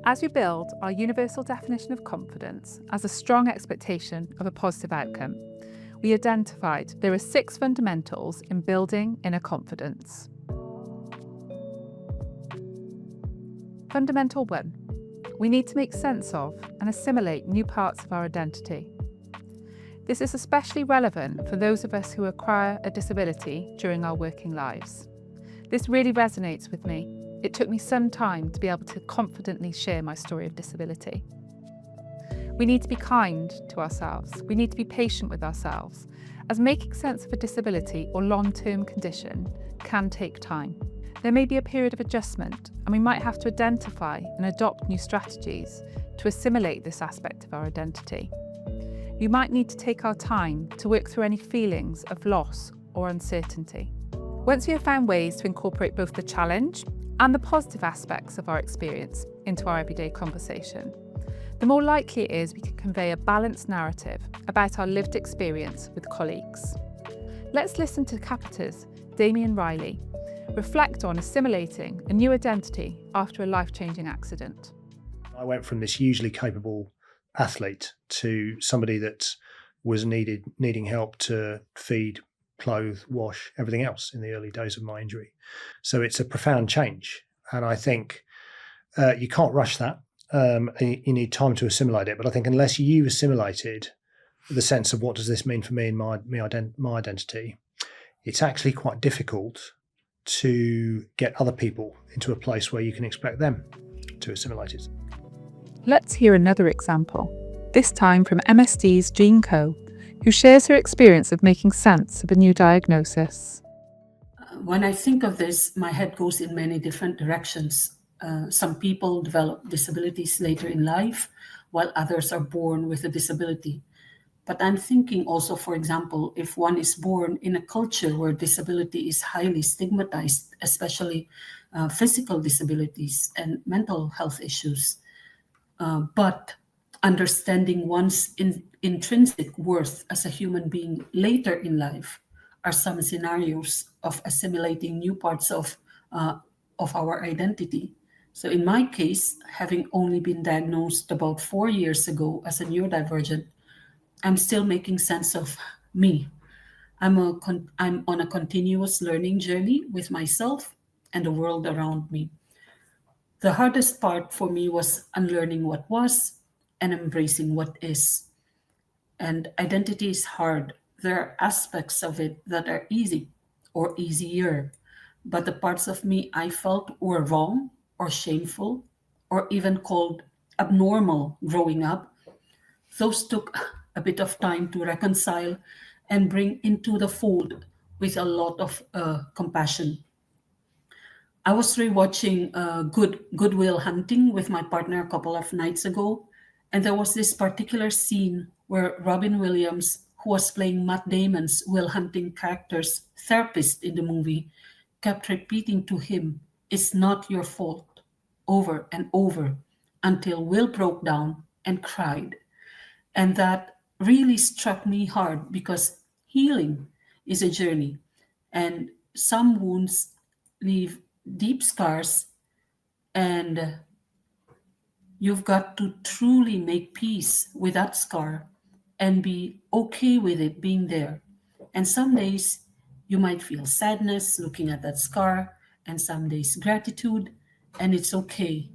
As we build our universal definition of confidence as a strong expectation of a positive outcome, we identified there are 6 fundamentals in building inner confidence. Fundamental 1. We need to make sense of and assimilate new parts of our identity. This is especially relevant for those of us who acquire a disability during our working lives. This really resonates with me. It took me some time to be able to confidently share my story of disability. We need to be kind to ourselves. We need to be patient with ourselves, as making sense of a disability or long-term condition can take time. There may be a period of adjustment, and we might have to identify and adopt new strategies to assimilate this aspect of our identity. We might need to take our time to work through any feelings of loss or uncertainty. Once we have found ways to incorporate both the challenge and the positive aspects of our experience into our everyday conversation, the more likely it is we can convey a balanced narrative about our lived experience with colleagues. Let's listen to Capita's Damian Riley reflect on assimilating a new identity after a life-changing accident. I went from this hugely capable athlete to somebody that was needing help to feed, clothe, wash, everything else in the early days of my injury. So it's a profound change. And I think you can't rush that. You need time to assimilate it. But I think unless you've assimilated the sense of what does this mean for me and my identity, it's actually quite difficult to get other people into a place where you can expect them to assimilate it. Let's hear another example, this time from MSD's Jean Coe, who shares her experience of making sense of a new diagnosis. When I think of this, my head goes in many different directions. Some people develop disabilities later in life, while others are born with a disability. But I'm thinking also, for example, if one is born in a culture where disability is highly stigmatized, especially physical disabilities and mental health issues, but understanding one's intrinsic worth as a human being later in life are some scenarios of assimilating new parts of our identity. So in my case, having only been diagnosed about 4 years ago as a neurodivergent, I'm still making sense of me. I'm on a continuous learning journey with myself and the world around me. The hardest part for me was unlearning what was and embracing what is. And identity is hard. There are aspects of it that are easy or easier, but the parts of me I felt were wrong or shameful or even called abnormal growing up, those took a bit of time to reconcile and bring into the fold with a lot of compassion. I was rewatching Good Will Hunting with my partner a couple of nights ago, and there was this particular scene where Robin Williams, who was playing Matt Damon's Will Hunting character's therapist in the movie, kept repeating to him, "It's not your fault," over and over, until Will broke down and cried. And that really struck me hard because healing is a journey, and some wounds leave deep scars, and you've got to truly make peace with that scar and be okay with it being there. And some days you might feel sadness looking at that scar, and some days gratitude, and it's okay.